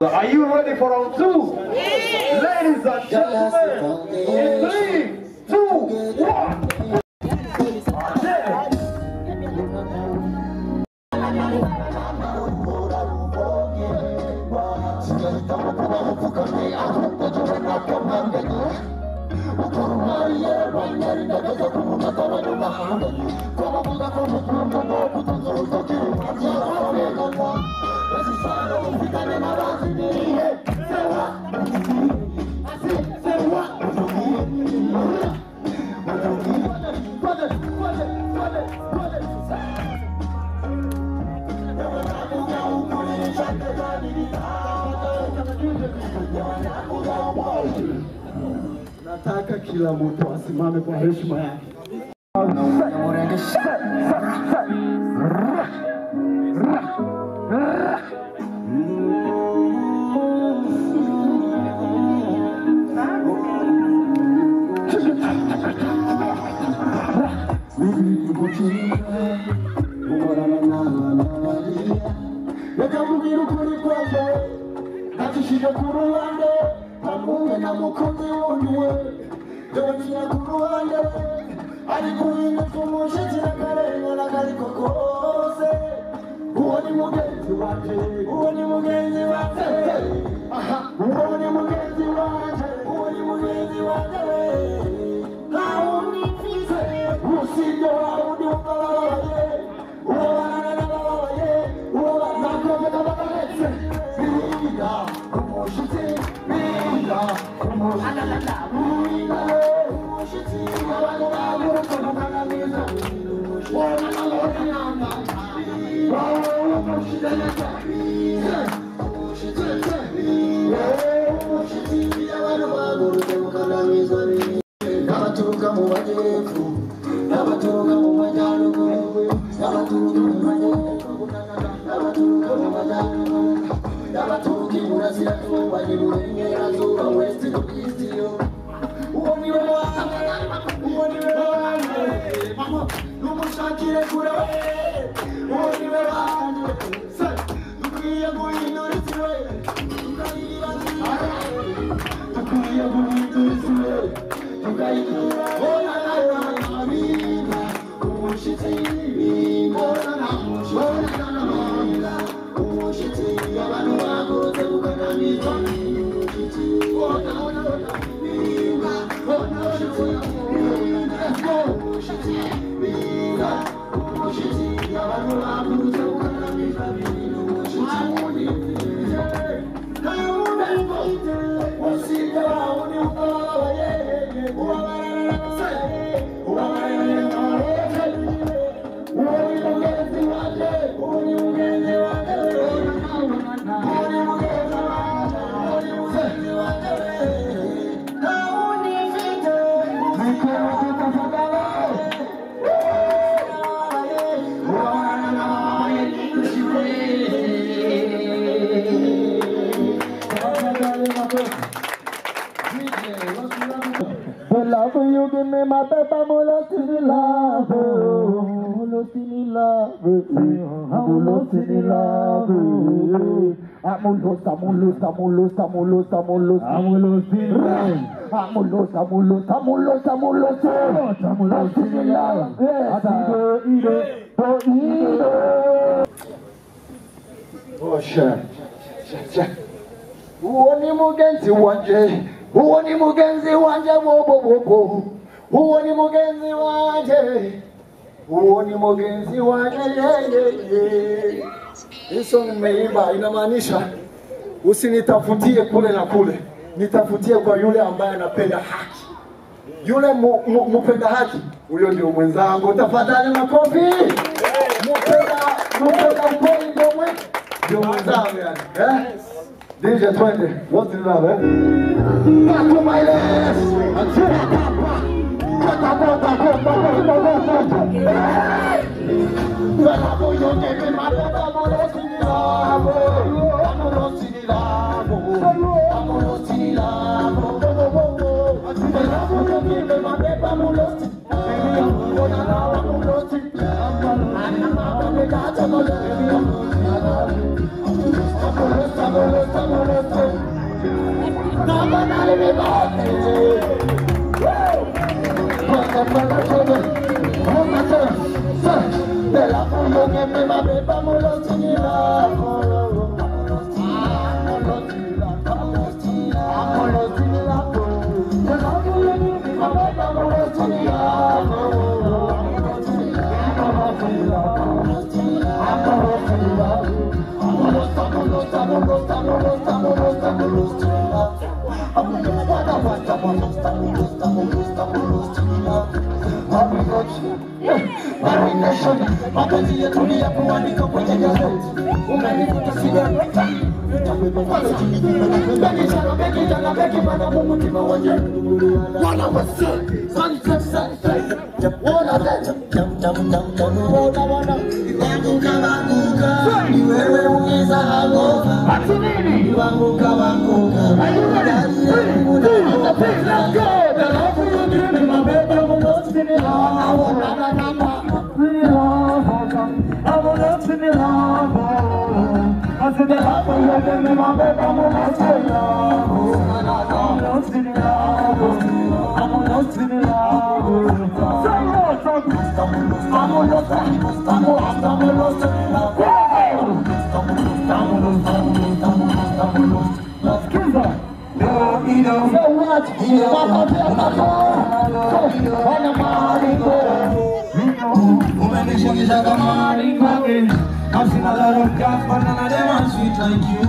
Are you ready for round two? Yes. Ladies and gentlemen, in 3, 2, 1. Nataka kila mtu asimame kwa heshima yake. Pamoja na mkono wangu Donia kuruhande Alikuinga kumushe tina kare Wala kari kokose Uoni mugenzi wate Uoni mugenzi wate Uoni mugenzi wate Uoni mugenzi wate Hauni fise Usinde waudi wakalawaye Uwana na wawaye Uwana na wawaye Biga kumushe Abaturuka mu majyepfo abaturuka mu majyaruguru abaturuka mu majyepfo abaturuka mu majyaruguru abaturuka iburasirazuba n'iburengerazuba west to east yo uwo ni we wanjye numushakire kure uwo ni we wanjye dukwiye guhindura isi we dukwiye guhindura isi we tukayigura ona na bina umushitsi ona na umushitsi abantu bagurutse kuganamiza umushitsi ona bina ona umushitsi bina umushitsi abantu bagurutse kuganamiza The love you give me, my baby, I'm lost in the love. I'm lost in the love. I'm lost in the love. I'm lost in love. Oh shit. Uoni mugenzi wanje Uoni mugenzi wanje wobo Uoni mugenzi wanje Uoni mugenzi wanje Hizo nimeimba inamaanisha usinitafutie kule na kule nitafutie kwa yule ambaye anapenda haki yule mpenda haki huyo ndio mwenzangu tafadhali makofi mpenda ukweli ndio mwenzangu yani DJ 20, what's in love, Back to my left. Estamos Mapenzi yetu ni ya kuandika kwenye gazeti. Unanifuta sigareta. Beki jana beki mana mumutima wanje. Wana wasi. Wana. Wanguka. Ni wewe uweza hangover. Ati nini? Wanguka. Let's go. The love you give me, my baby, I'm lost in it. I'm lost in it. I said the love you give me, my baby, I'm lost in it. I'm lost in it. I'm lost in it. So what? I've seen a lot of guys, but none of them are sweet like you.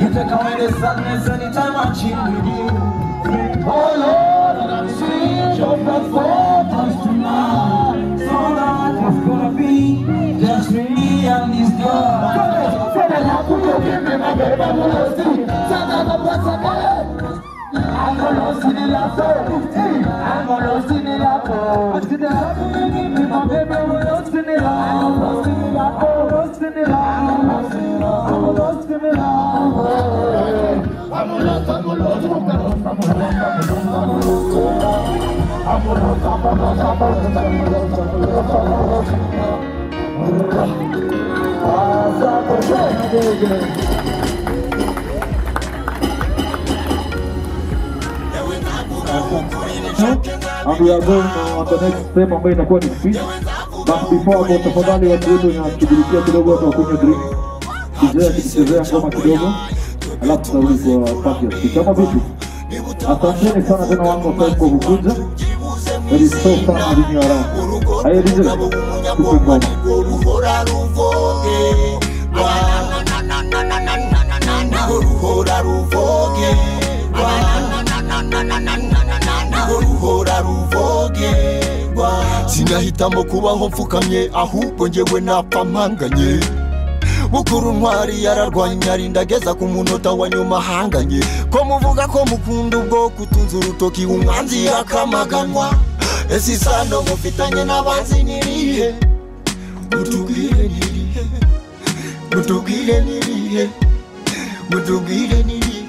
You take away the sadness anytime I chill with you. Oh Lord, I'm sweet, your blood for us tonight. So that it's gonna be just me and this girl. Give me my baby, I'm gonna see. I'm gonna see the last I'm gonna see the last I see the last give me my baby, I'm gonna see the last I'm gonna see the last I'm gonna see the last I'm gonna see the And we are going on the next step ambayo inakuwa ni speech. But before hapo tafadhali watu wetu inashughulikia kidogo watu wakunywe drink. Kijana kichezea ngoma kidogo. Alafu tutarudi kwa party ya speech. Kama vipi? Asanteni sana tena wangu kwa kukuja. It is so fun having you around. Aye DJ. Tupe ngoma. Sinahitamo kubaho mfukamye ahubwo njyewe napfa mpanganye. Mukuru ntwari yararwanya rindageza ku munota wa nyuma hanganye. Ko muvuga ko mukunda ubwo kutunza urutoki umwanzi yakamaganwa. Ese isano mufitanye n'abanzi nirihe? Mutubwire nirihe? Mutubwire nirihe? Mutubwire nirihe?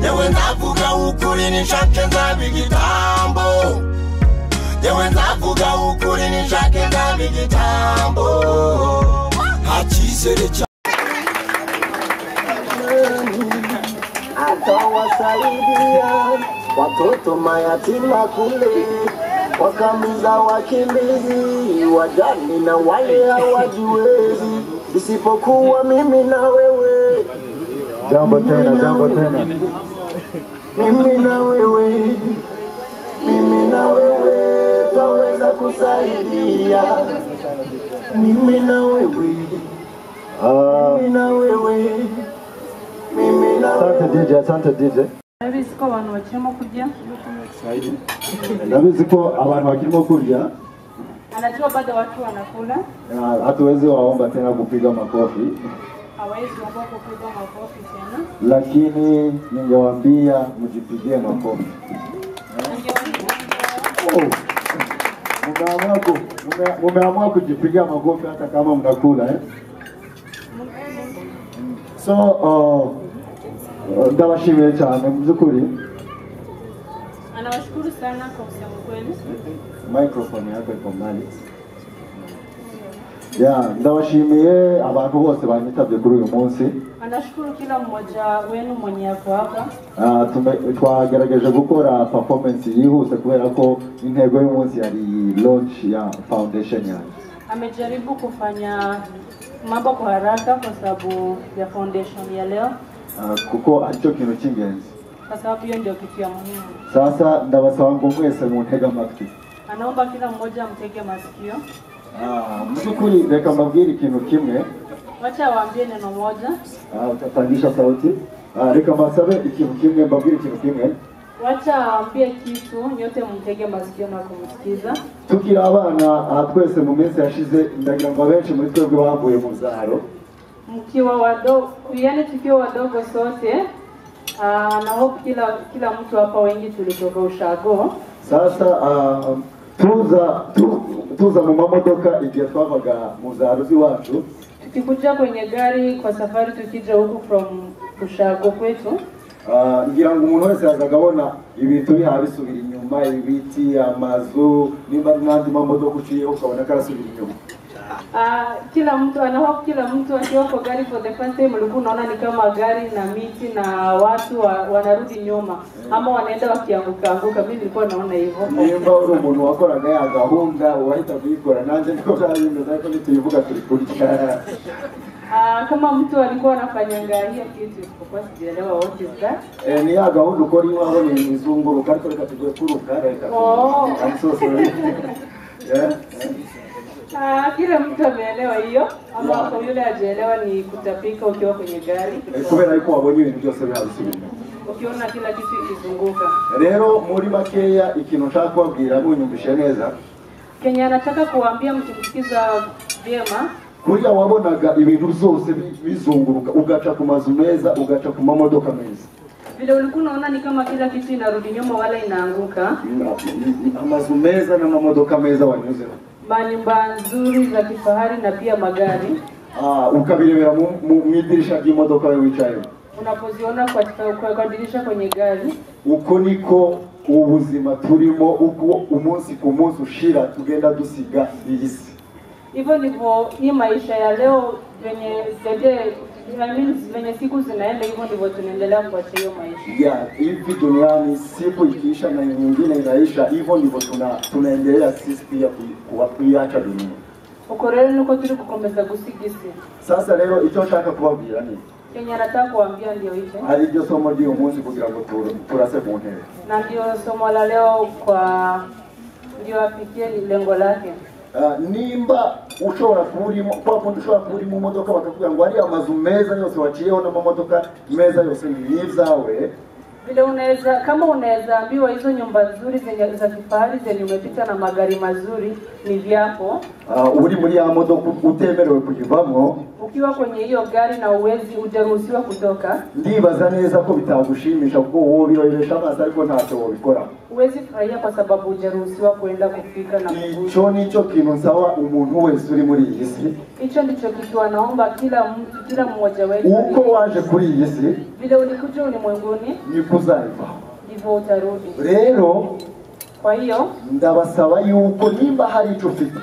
Yewe ndavuga ukuri nishake nzabigitambo. Yewe ndavuga ukuri nishake nzabigitambo. Hakizere cha atawasaidia watoto mayatima kule, wakamiza wakimbizi, wajani na wale hawajiwezi, isipokuwa mimi na wewe. Jambo tena. Mimi na wewe twaweza kusaidia. Mimi na wewe. Asante DJ. Nabizi ko abantu bakirimo kurya. Nabizi ko abantu bakirimo kurya. Anajua bado watu wanakula. Hatuwezi waomba tena kupiga makofi. Hawezi waomba kupiga makofi tena. Lakini ningewaambia mjipigie makofi. Mumeamua kujipigia makofi hata kama mnakula So ndabashimiye cyane muzukuri. Anawashukuru sana kwa kusema kweli. Microphone yako iko mbali. ndabashimiye abantu bose banyitabye kuri uyu munsi. Anashukuru kila mmoja wenu mwenye yako hapa. Twagerageje gukora performance yihuse kubera ko intego y'umunsi yari launch ya foundation yanyu. Amejaribu kufanya mambo kwa haraka kwa sababu ya foundation ya leo. Kuko aricyo kintu cy'ingenzi. Kwa sababu hiyo ndio kitu ya muhimu. Sasa ndabasaba ngo mwese muntege amatwi. Anaomba kila mmoja amtege masikio. Msukuri reka mbabwire ikintu kimwe. Wacha waambie neno moja. Utapandisha sauti. Reka mbasabe ikintu kimwe, mbabwire ikintu kimwe. Wacha waambie kitu, nyote mtege masikio na kumsikiza. Tukiri abana twese mu minsi yashize ndagira ngo abenshi muri twebwe bavuye mu zaro. Mkiwa wadogo, yani tukiwa wadogo sote, na hope kila mtu hapa wengi tulitoka ushago. Sasa tuza mu mamodoka igihe twavaga mu zaro ziwacu. Tukikuja kwenye gari kwa safari tukija huku from ushago kwetu. Ngira ngo umuntu wese yazagabona ibintu bihabisubira inyuma, ibiti, amazu, nimba n'andi mamodoka uciye ukabona karasubira inyuma. Kila mtu akiwa kwa gari for the first time ulikuwa unaona ni kama gari na miti na watu wanarudi nyuma ama wanaenda wakianguka. Mimi nilikuwa naona hivyo. Nimba uri umuntu wakoraga ya gahunda wahita kuyikora, nanjye niko byarindeze ariko nituyivuga turi kurya. Kama mtu alikuwa anafanyanga hiyo kitu kwa sijaelewa what is that? Ni ya gahunda ukora iwaho ni izunguruka ariko reka tujye kuruka reka. I'm so sorry. Kila mtu ameelewa hiyo ama kwa yule hajaelewa ni kutapika ukiwa kwenye gari. Kubera yuko wabonye ibintu byose bihabisubira. Ukiona kila kitu ikizunguka. Rero muri makeya ikintu nshaka kubabwira munyumvishe neza. Kenya anataka kuambia mkimsikiza vyema. Kuriya wabonaga ibintu byose bizunguruka ugaca ku mazu meza ugaca ku mamodoka meza. Vile ulikuwa unaona ni kama kila kitu inarudi nyuma wala inaanguka. Amazu meza na mamodoka meza wanyuze. Manyumba nzuri za kifahari na pia magari. Ukabirebera mu idirisha ry'imodoka yawe wicaye. Unapoziona kwa dirisha kwenye gari. Uko niko ubuzima turimo, uko umunsi ku munsi ushira tugenda dusiga iyi si. Hivyo ndivyo hii maisha ya leo venye siku zinaenda, hivyo ndivyo tunaendelea kuacha hiyo maisha. Hivi duniani siku ikiisha na nyingine inaisha, hivyo ndivyo tunaendelea sisi pia kuiacha dunia. Uko rero nuko turi gukomeza gusigisi. Sasa leo icyo nshaka kubabwira ni Kenya nataka kuambia ndio hicho. Ari ryo somo ry'uyu munsi kugira ngo turase mu ntebe. Na ndio somo la leo ndio afikie lengo lake. Nimba ushobora kurimo kwa kundi ushobora kurimo modoka bakakubwira ngo ari amazu meza yose waciyeho na mamodoka meza yose ni izawe. Vile kama unaweza ambiwa hizo nyumba nzuri zenye za kifahari zenye umepita na magari mazuri ni vyako. Uri muri ya modoka utemerewe kujivamo. Ukiwa kwenye hiyo gari na hujaruhusiwa kutoka. Ndibaza neza ko bitagushimisha kuko wowe biroresha amaso ariko ntacyo wabikora. Huwezi furahia kwa sababu hujaruhusiwa kwenda kufika na kuvuka. Ico nico kintu nsaba umuntu wese uri muri iyi si. Hicho ndicho kitu anaomba kila mmoja wetu. Uko waje kuri iyi si, vile ulikuja ulimwenguni ni kuzaiva. ndivyo utarudi. Rero Kwa hiyo ndabasaba yuko nimba hari ico ufite,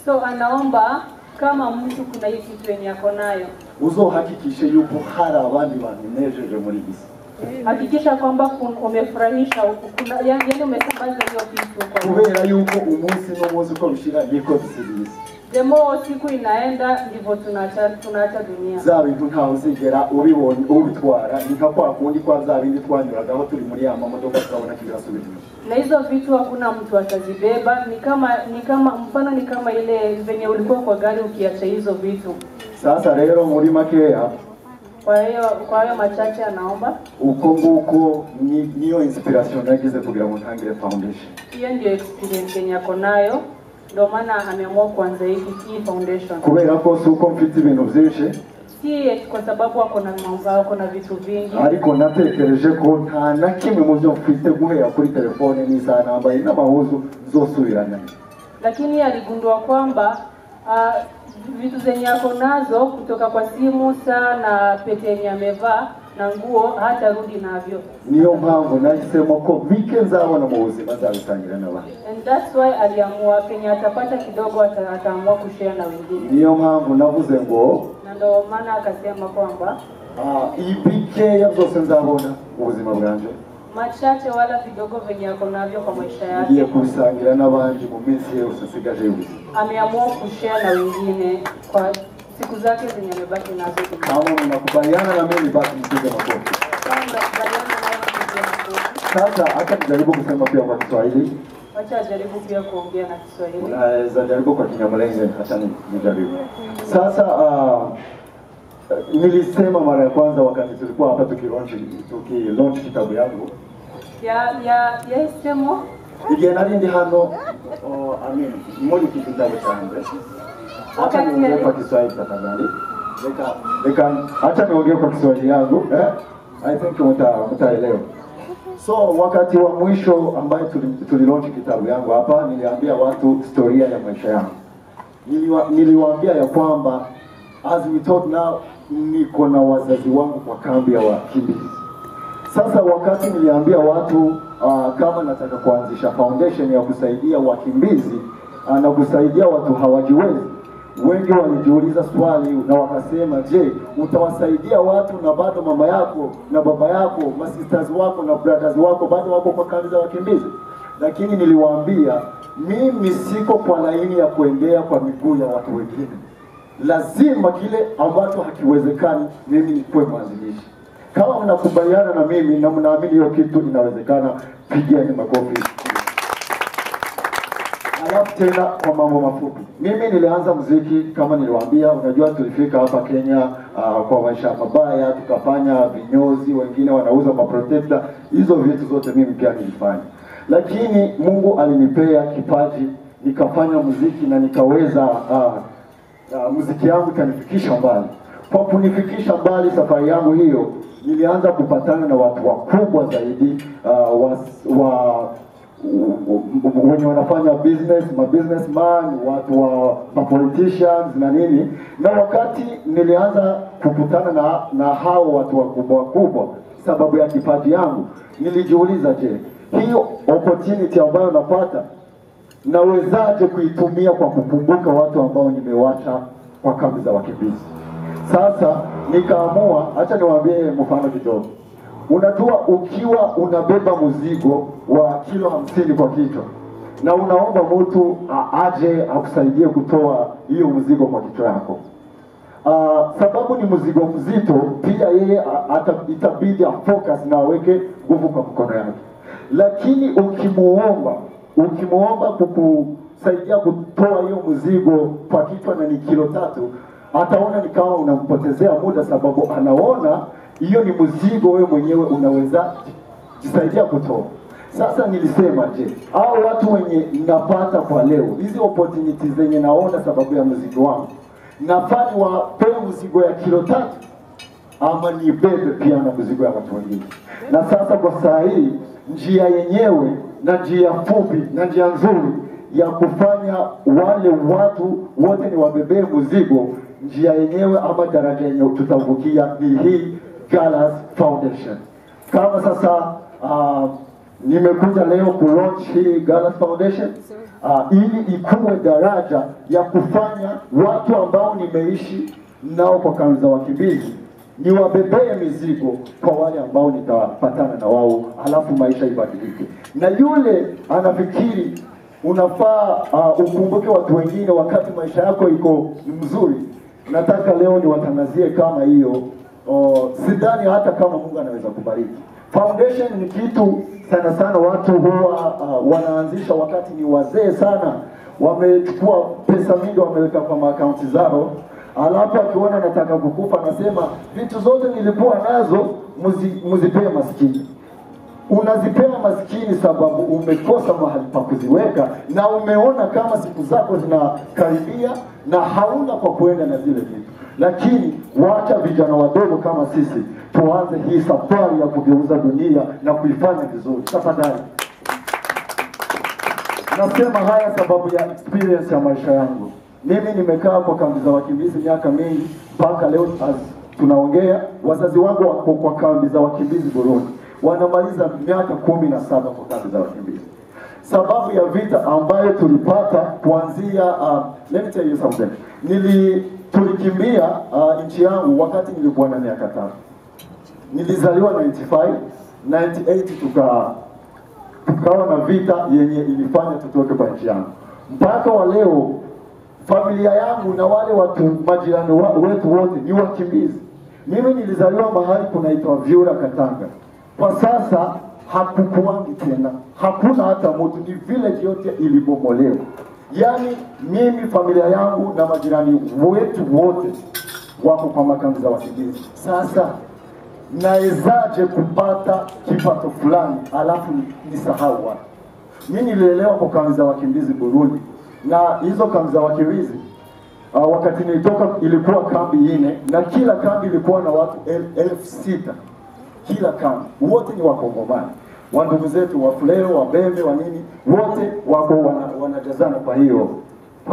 so anaomba kama mtu kuna hii kitu yenye ako nayo, uzohakikishe yuko hari abandi bantu nejeje muri iyi si. hakikisha kwamba umefurahisha yani umesambaza hiyo kitu kwa kubera yuko umunsi n'umunsi uko bishira niko bisibise. Demo siku inaenda ndivyo tunaacha dunia. Za bintu ntaho uzigera ubibonye ubitwara, nika kwa kundi kwa za bindi twanyuragaho turi muri ya mamodoka tukabona kirasubira. Na hizo vitu hakuna mtu atazibeba, ni kama mfano ni kama ile venye ulikuwa kwa gari ukiacha hizo vitu. Sasa rero muri makeya, Kwa hiyo machache anaomba uko nguko niyo inspiration nagize kugira ngo ntangire foundation. Hiyo ndio experience yenye ako nayo, ndio maana ameamua kuanza hii foundation. Kubera ko suko mfite ibintu byinshi, si kwa sababu ako na mambo, ako na vitu vingi, ariko natekereje ko nta na kimwe mu byo mfite guhera kuri telefone n'isaha nambaye n'amahuzu zosubirana. Lakini aligundua kwamba vitu zenye ako nazo kutoka kwa simu, saa na pete yenye amevaa na nguo hatarudi navyo. Niyo mpamvu nahisemo ko bikenzabona mu buzima zabisangira n'abandi. And that's why aliamua Kenya atapata kidogo ataamua kushare na wengine. Niyo mpamvu navuze ngo na ndio maana akasema kwamba ibikeya byose nzabona mu buzima bwanje, machache wala vidogo venye ako navyo kwa maisha yake, ngiye kubisangira n'abandi mu minsi yose asigaje y'ubuzima. Ameamua kushare na wengine kwa siku zake zenye amebaki nazo. Kama mnakubaliana na mimi basi mpige makofi. Sasa hata nijaribu kusema pia kwa Kiswahili. Wacha jaribu pia kuongea na Kiswahili. Naweza jaribu kwa Kinyamulenge, acha nijaribu. Sasa nilisema mara ya kwanza wakati tulikuwa hapa tukilaunch kitabu yangu. Ya semo. Igihe nari ndi hano muri iki kitabu cyanjye. Acha niongee kwa Kiswahili tafadhali. Acha niongee kwa Kiswahili yangu. I think mtaelewa. So wakati wa mwisho ambaye tulilaunch kitabu yangu hapa, niliambia watu historia ya maisha yangu. Niliwaambia ya kwamba as we talk now niko na wazazi wangu kwa kambi ya wakimbizi. Sasa wakati niliambia watu kama nataka kuanzisha foundation ya kusaidia wakimbizi na kusaidia watu hawajiwezi, wengi walijiuliza swali na wakasema, je, utawasaidia watu na bado mama yako na baba yako, sisters wako na brothers wako bado wako kwa kambi za wakimbizi? Lakini niliwaambia mimi siko kwa laini ya kuendea kwa miguu ya watu wengine. Lazima kile ambacho hakiwezekani mimi nikuwe mwanzilishi. Kama mnakubaliana na mimi na mnaamini hiyo kitu inawezekana, pigieni makofi. Alafu tena kwa mambo mafupi. Mimi nilianza muziki kama niliwaambia, unajua tulifika hapa Kenya kwa maisha mabaya, tukafanya vinyozi, wengine wanauza maprotector, hizo vitu zote mimi pia nilifanya. Lakini Mungu alinipea kipaji, nikafanya muziki na nikaweza muziki yangu kanifikisha mbali. Kwa kunifikisha mbali safari yangu hiyo, nilianza kupatana na watu wakubwa zaidi, wenye wanafanya business, businessman, watu wa politicians na nini. Na wakati nilianza kukutana na hao watu wakubwa sababu ya kipaji yangu, nilijiuliza, je, hiyo opportunity ambayo napata nawezaje kuitumia kwa kukumbuka watu ambao nimewacha kwa kambi za wakimbizi? Sasa nikaamua, acha niwaambie mfano kidogo. Unajua ukiwa unabeba mzigo wa kilo 50 kwa kichwa na unaomba mtu aje akusaidie kutoa hiyo mzigo kwa kichwa yako, sababu ni mzigo mzito, pia yeye itabidi focus na aweke nguvu kwa mkono yake. Lakini ukimuomba kukusaidia kutoa hiyo mzigo kwa kichwa na ni kilo 3, ataona ni kama unampotezea muda, sababu anaona hiyo ni mzigo wewe mwenyewe unaweza jisaidia kutoa. Sasa nilisema, je, hao watu wenye napata kwa leo, hizi opportunities zenye naona sababu ya mzigo wangu, nafaa wapewe mzigo ya kilo 3 ama nibebe pia na mzigo ya watu wengine? Na sasa kwa saa hii njia yenyewe na njia fupi na njia nzuri ya kufanya wale watu wote ni wabebee mzigo, njia yenyewe ama daraja yenyewe tutavukia ni hii Galas Foundation. Kama sasa nimekuja leo kulaunch hii Galas Foundation ili ikuwe daraja ya kufanya watu ambao nimeishi nao kwa kambi za wakimbizi niwabebee mizigo kwa wale ambao nitapatana na wao, alafu maisha ibadilike. Na yule anafikiri unafaa ukumbuke watu wengine wakati maisha yako iko mzuri, nataka leo niwatangazie kama hiyo sidhani hata kama Mungu anaweza kubariki. Foundation ni kitu sana watu huwa wanaanzisha wakati ni wazee sana, wamechukua pesa mingi wameweka kwa akaunti zao, alafu akiona nataka kukufa anasema vitu zote nilikuwa nazo muzipee maskini. Unazipea maskini sababu umekosa mahali pa kuziweka na umeona kama siku zako zinakaribia na hauna kwa kuenda na zile vitu. Lakini wacha vijana wadogo kama sisi tuanze hii safari ya kugeuza dunia na kuifanya vizuri. Tafadhali. Nasema haya sababu ya experience ya maisha yangu. Mimi nimekaa kwa kambi za wakimbizi miaka mingi, mpaka leo tunaongea, wazazi wangu wako kwa kambi za wakimbizi Burundi, wanamaliza miaka 17 kwa kambi za wakimbizi. Sababu ya vita ambayo tulipata kuanzia let me tell you something. Tulikimbia nchi yangu wakati nilikuwa na miaka 5. Nilizaliwa 95, 98 tukawa na vita yenye ilifanya tutoke kwa nchi yangu. Mpaka wa leo familia yangu na wale watu majirani wetu wote ni wakimbizi. Mimi nilizaliwa mahali kunaitwa Vyura Katanga. Kwa sasa hakukuwangi tena, hakuna hata mtu, ni village yote ilibomolewa. Yani mimi, familia yangu na majirani wetu wote wako kwa makambi za wakimbizi. Sasa nawezaje kupata kipato fulani alafu nisahau watu? Mimi nililelewa kwa kambi za wakimbizi Burundi, na hizo kambi za wakimbizi wakati nilitoka ilikuwa kambi 4, na kila kambi ilikuwa na watu 6,000. Kila kambi, wote ni Wakongomani, wandugu zetu wa Fulero, wa Bembe, wa nini, wote wako wanajazana kwa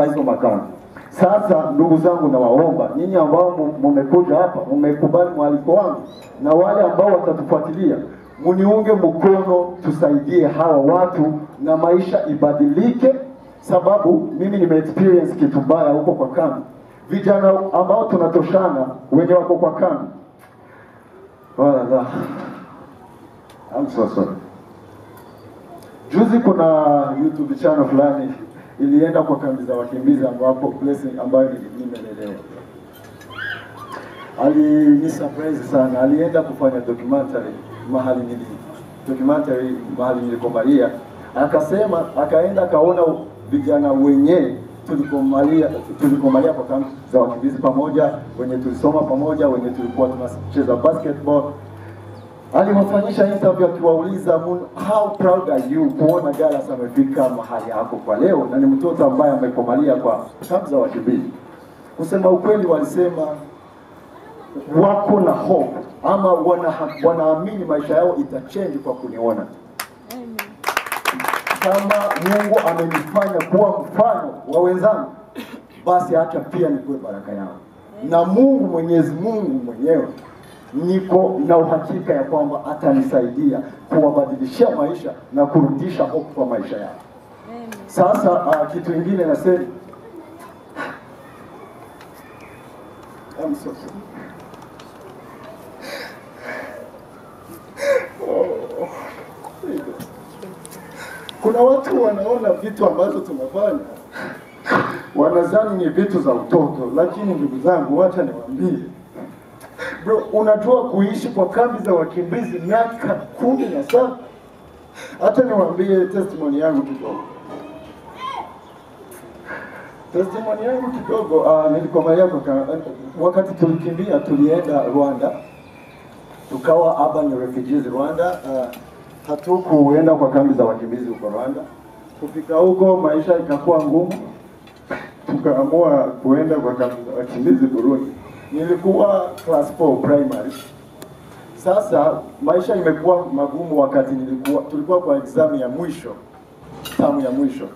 hizo makambi. Sasa ndugu zangu, na waomba nyinyi ambao mmekuja hapa, mmekubali mwaliko wangu, na wale ambao watatufuatilia, muniunge mkono, tusaidie hawa watu na maisha ibadilike, sababu mimi nime experience kitu baya huko kwa kambi. Vijana ambao tunatoshana wenye wako kwa kambi, wala I'm so sorry. Juzi kuna YouTube channel fulani ilienda kwa kambi za wakimbizi ambapo place ambayo nimelelewa. Ni surprise sana. Alienda kufanya documentary mahali nilikomalia. Akasema akaenda kaona vijana wenyewe tulikomalia kwa kambi za wakimbizi pamoja, wenye tulisoma pamoja, wenye tulikuwa tunacheza basketball. Alimfanyisha interview akiwauliza, how proud are you kuona Gallus amefika mahali hapo kwa leo, na ni mtoto ambaye amekomalia kwa kambi za wakimbizi. Kusema ukweli, walisema wako na hope, ama wanaamini maisha yao itachange kwa kuniona. Kama Mungu amenifanya kuwa mfano wa wenzangu, basi hata pia nikuwe baraka yao. Na Mungu, Mwenyezi Mungu mwenyewe, niko na uhakika ya kwamba atanisaidia kuwabadilishia maisha na kurudisha hope kwa maisha yao. Sasa kitu kingine nasema, I'm so sorry. Kuna watu wanaona vitu ambazo tunafanya wanadhani ni vitu za utoto, lakini ndugu zangu, wacha niwaambie, bro, unajua kuishi kwa kambi za wakimbizi miaka 17. Hata niwaambie testimony yangu kidogo. Nilikomalia wakati tulikimbia, tulienda Rwanda, tukawa urban refugees Rwanda. Hatukuenda kwa kambi za wakimbizi huko Rwanda. Kufika huko maisha ikakuwa ngumu, tukaamua kuenda kwa kambi za wakimbizi Burundi. Nilikuwa class 4 primary. Sasa maisha imekuwa magumu wakati tulikuwa kwa exam ya mwisho, tamu ya mwisho.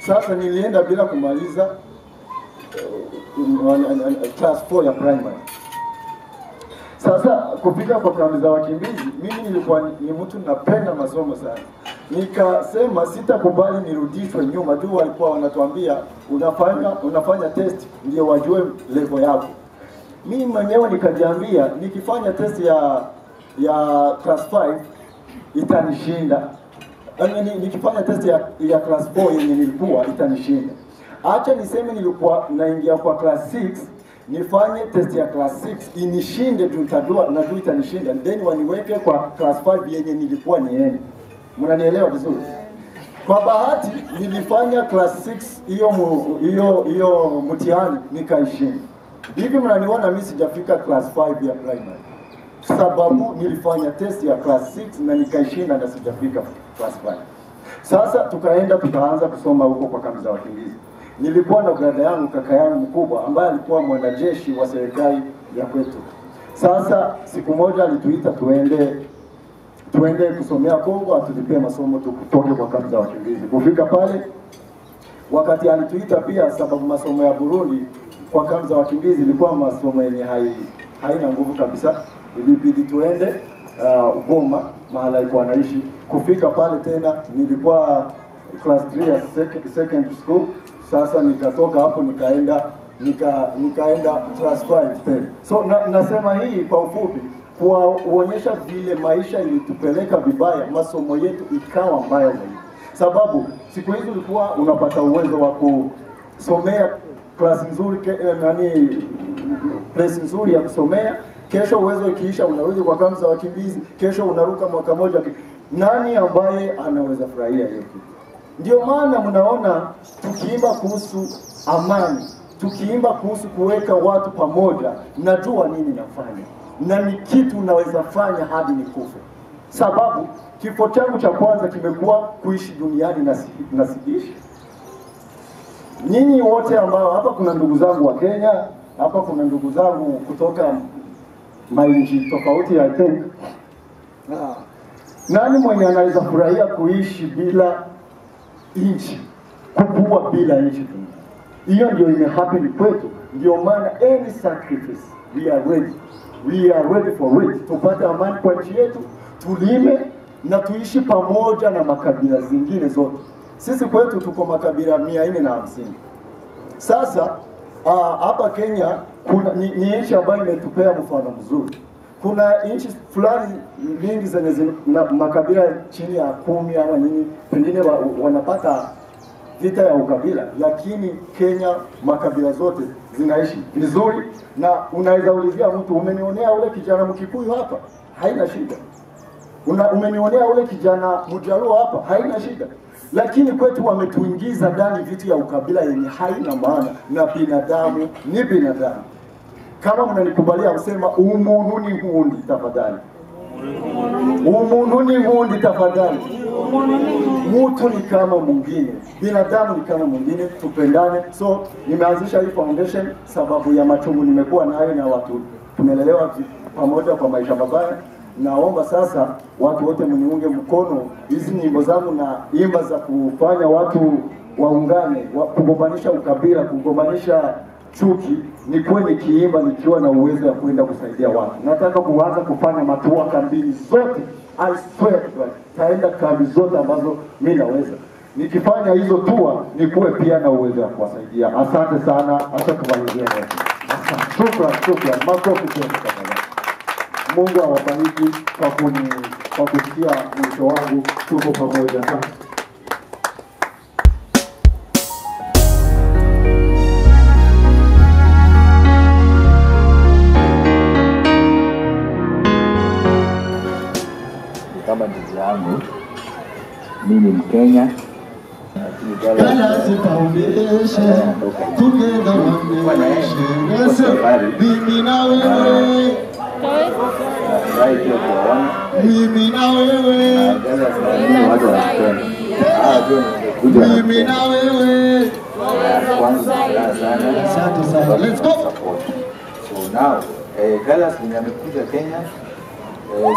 Sasa nilienda bila kumaliza class 4 ya primary. Sasa kufika kwa kambi za wakimbizi, mimi nilikuwa ni mtu napenda masomo sana. Nikasema sitakubali nirudishwe nyuma. Tu walikuwa wanatuambia unafanya test ndio wajue level yako. Mimi mwenyewe nikajiambia nikifanya test ya class 5 itanishinda. Nikifanya test ya class 4 yenye nilikuwa itanishinda. Acha niseme nilikuwa naingia kwa class 6, nifanye test ya class 6 inishinde, tutadua na tu itanishinda, then waniweke kwa class 5 yenye nilikuwa niende. Mnanielewa vizuri? Kwa bahati nilifanya class 6 hiyo mtihani nikaishinda. Hivi mnaniona mimi sijafika class 5 ya primary, sababu nilifanya test ya class 6 na nikaishinda na sijafika class 5. Sasa tukaanza kusoma huko kwa kambi za wakimbizi. Nilikuwa na brother yangu, kaka yangu mkubwa, ambaye alikuwa mwanajeshi wa serikali ya kwetu. Sasa siku moja alituita tuende kusomea Kongo, atulipie masomo tutoke kwa kambi za wakimbizi. Kufika pale, wakati alituita pia, sababu masomo ya Burundi kwa kambi za wakimbizi ilikuwa masomo yenye haina nguvu kabisa. Ilibidi tuende Goma mahali alikuwa anaishi. Kufika pale tena nilikuwa class 3 ya secondary school. Sasa nikatoka hapo nikaenda class 5 tena. So nasema hii kwa ufupi kuonyesha vile maisha ilitupeleka vibaya, masomo yetu ikawa mbaya zaidi. Sababu siku hizi ulikuwa unapata uwezo wa kusomea class nzuri, place nzuri ya kusomea. Kesho uwezo ikiisha unarudi kwa kambi za wakimbizi, kesho unaruka mwaka moja. Nani ambaye anaweza furahia hiyo kitu? Ndio maana mnaona tukiimba kuhusu amani, tukiimba kuhusu kuweka watu pamoja, najua nini nafanya na ni kitu naweza fanya hadi nikufe. Sababu kifo changu cha kwanza kimekuwa kuishi duniani na siishi. Nyinyi wote ambao hapa, kuna ndugu zangu wa Kenya, hapa kuna ndugu zangu kutoka mainchi tofauti, I think. Nani mwenye anaweza furahia kuishi bila inchi, kukua bila inchi? Hiyo ndio imehappen kwetu. Ndio maana any sacrifice we are ready for it. Tupate amani kwa nchi yetu, tulime na tuishi pamoja na makabila zingine zote. Sisi kwetu tuko makabila 450. Sasa hapa Kenya ni nchi ambayo imetupea mfano mzuri. Kuna nchi fulani nyingi zenye makabila chini ya 10 ama nini, pengine wanapata vita ya ukabila, lakini Kenya makabila zote zinaishi vizuri. Na unaweza ulizia mtu, umenionea ule kijana Mkikuyu hapa, haina shida. Umenionea ule kijana Mjaluo hapa, haina shida. Lakini kwetu wametuingiza ndani vitu ya ukabila yenye haina maana, na binadamu ni binadamu. Kama mnanikubalia kusema umuntu ni hundi tafadhali. Umuntu ni hundi tafadhali. Mtu ni kama mwingine, binadamu ni kama mwingine, tupendane. So nimeanzisha hii foundation sababu ya machungu nimekuwa nayo na watu tumelelewa pamoja kwa maisha mabaya. Naomba sasa watu wote mniunge mkono. Hizi nyimbo zangu na imba za kufanya watu waungane, kugombanisha ukabila, kugombanisha chuki, nikuwe nikiimba nikiwa na uwezo wa kwenda kusaidia watu. Nataka kuanza kufanya matua kambini zote. I swear to God, taenda kambi zote ambazo mimi naweza. Nikifanya hizo tua nikuwe pia na uwezo wa kuwasaidia. Asante sana, acha kumalizia wote. Shukran, makofi tena. Mungu awabariki kwa kusikia mwisho wangu. Tuko pamoja sana. Kama ndugu yangu, mimi ni Mkenya. Mimi na wewe, mimi na wewe, mimi na wewe. Let's go. So now, Gallas nimekuja Kenya,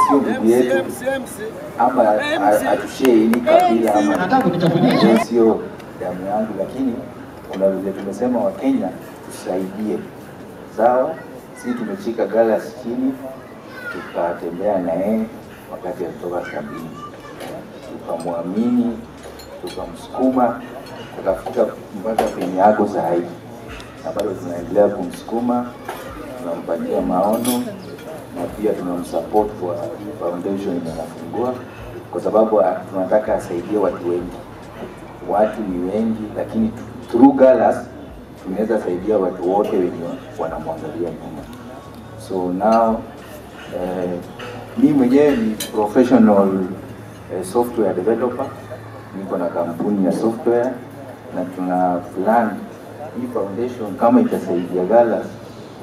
sio ndugu yetu ama atushie ini kabila ama sio damu yangu, lakini unaweza tumesema wa Kenya tusaidie. Sawa, sisi tumechika Gallas chini, tukatembea na yeye wakati alitoka kambini, tukamwamini, tukamsukuma, tukafika mpaka penye yako zaidi, na bado tunaendelea kumsukuma, tunampatia maono na pia tunamsupport kwa foundation inafungua, kwa sababu tunataka asaidie watu wengi. Watu ni wengi, lakini through Gallas tunaweza saidia watu wote wenye wanamwangalia nyuma. So now mimi mwenyewe ni professional software developer, niko na kampuni ya software, na tuna plan hii foundation kama itasaidia Gallas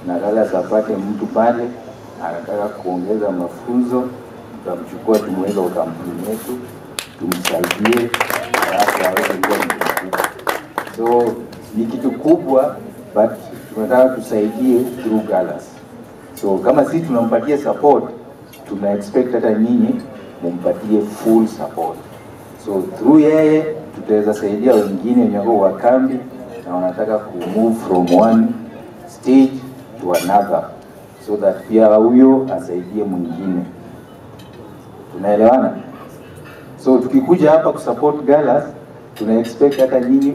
na Gallas apate mtu pale anataka kuongeza mafunzo, tutamchukua tumweka kwa kampuni yetu, tumsaidie alafu aweze kuwa mkubwa. So ni kitu kubwa, but tunataka tusaidie through Gallas. So kama sisi tunampatia support, tuna expect hata nyinyi mumpatie full support. So through yeye tutaweza saidia wengine wenye wa kambi na wanataka ku move from one stage to another. so that pia huyo asaidie mwingine. Tunaelewana? So tukikuja hapa kusupport galas, tuna expect hata nyinyi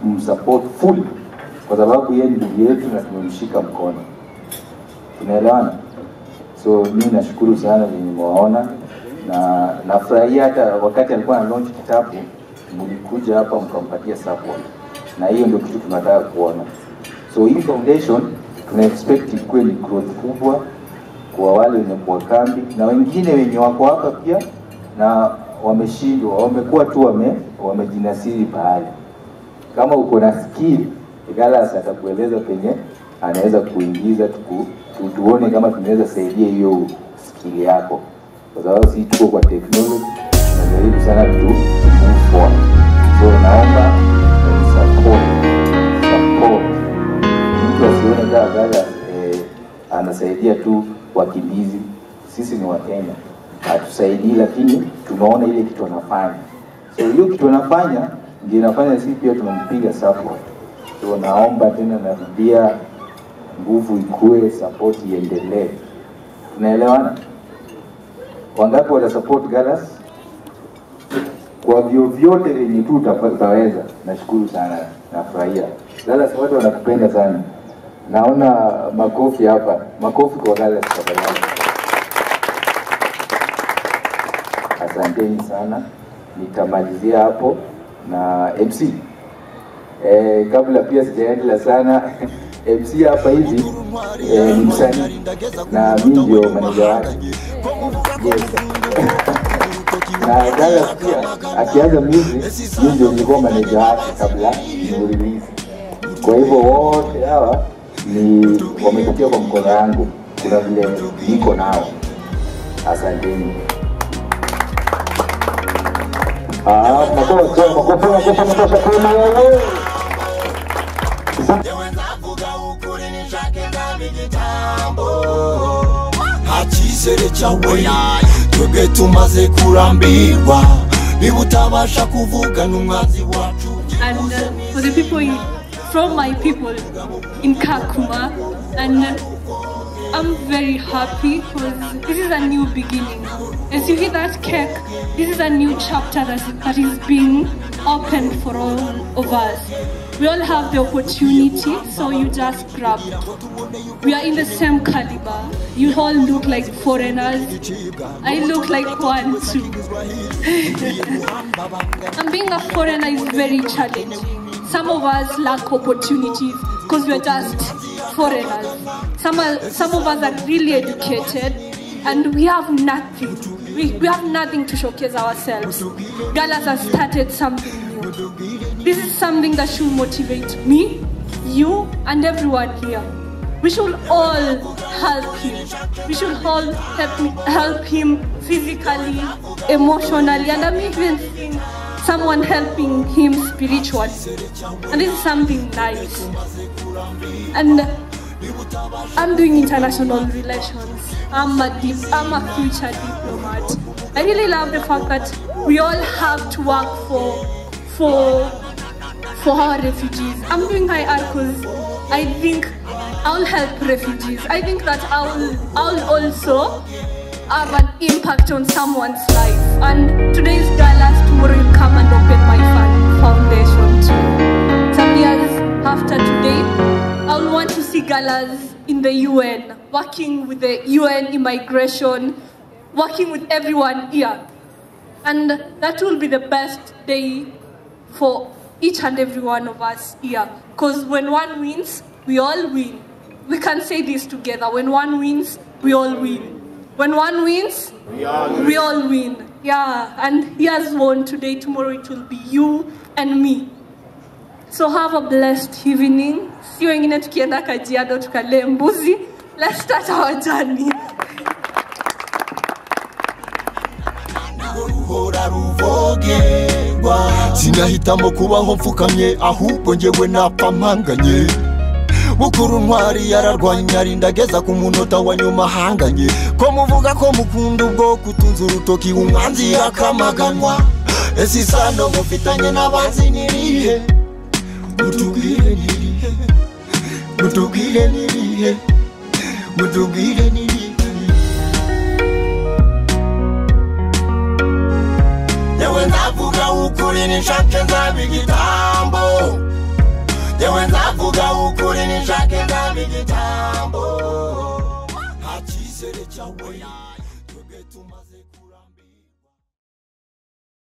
msupport full, kwa sababu yeye ni ndugu yetu na tumemshika mkono. Tunaelewana? So mimi nashukuru sana venye mwaona, na nafurahia hata wakati alikuwa na launch kitabu mlikuja hapa mkampatia support, na hiyo ndio kitu tunataka kuona. So hii foundation tuna expect ikuwe ni growth kubwa kwa wale wenye kwa kambi na wengine wenye wako hapa pia na wameshindwa, wamekuwa tu wamejinasiri pahali. Kama uko na skill, Galas atakueleza penye anaweza kuingiza tuone kama tunaweza saidia hiyo skill yako, kwa sababu si tuko kwa technology na zaidi sana tu move forward. So naomba support mtu asione kama Galas anasaidia tu wakimbizi. Sisi ni Wakenya, hatusaidii, lakini tunaona ile kitu anafanya. So hiyo kitu anafanya ndio inafanya sisi pia tunampiga support. So naomba tena narudia, nguvu ikue, support iendelee. Tunaelewana? Wangapi wata support Galas? Kwa vyovyote yenye tu utaweza. Nashukuru sana, nafurahia. Galas watu wanakupenda sana. Naona makofi hapa. Makofi kwa Galas tafadhali. Asanteni sana. Nitamalizia hapo na MC. Kabla pia sijaendelea sana, MC hapa hivi ni msanii na mimi ndio manager wake. Yes. Na Galas pia akianza music, mimi ndio nilikuwa manager wake kabla ni release. Kwa hivyo wote hawa ni wametokea kwa mkono wangu, kuna vile niko nao. Asanteni. Hakizere cyawe twebwe tumaze kurambirwa niba utabasha kuvuga n'umwanzi wacu. And for the people from my people in Kakuma, and I'm very happy because this is a new beginning. As you hear that cake, this is a new chapter that is being opened for all of us. We all have the opportunity, so you just grab it. We are in the same caliber. You all look like foreigners. I look like one too. And being a foreigner is very challenging. Some of us lack opportunities because we are just foreigners. Some of us are really educated and we have nothing. We have nothing to showcase ourselves. Galas has started something new. This is something that should motivate me, you, and everyone here. We should all help him. We should all help him physically, emotionally, and I'm even seeing someone helping him spiritually. And this is something nice. And I'm doing international relations. I'm a future diplomat. I really love the fact that we all have to work for our refugees. I'm doing high art because I think I'll help refugees. I think that I'll also have an impact on someone's life. And today's Galas, tomorrow will come and open my foundation too. Some years after today, I'll want to see Galas in the UN, working with the UN immigration, working with everyone here. And that will be the best day for each and every one of us here. Because when one wins, we all win. We can say this together. When one wins, we all win. When one wins, we all win. Yeah, and he has won today. Tomorrow it will be you and me. So have a blessed evening. See you wengine tukienda Kajiado tukalee mbuzi. Let's start our journey. Sinahitamo kubaho mfukamye ahubwo njyewe napfa mpanganye. Mukuru ntwari yararwanya rindageza ku munota wa nyuma hanganye. Ko muvuga ko mukunda ubwo kutunza urutoki umwanzi yakamaganwa. Ese isano mufitanye n'abanzi nirihe? Mutubwire nirihe? mutubwire nini yewe nzavuga ukuri nishake nzaba igitambo yewe nzavuga ukuri nishake nzaba igitambo nta cyizere cyawe twebwe tumaze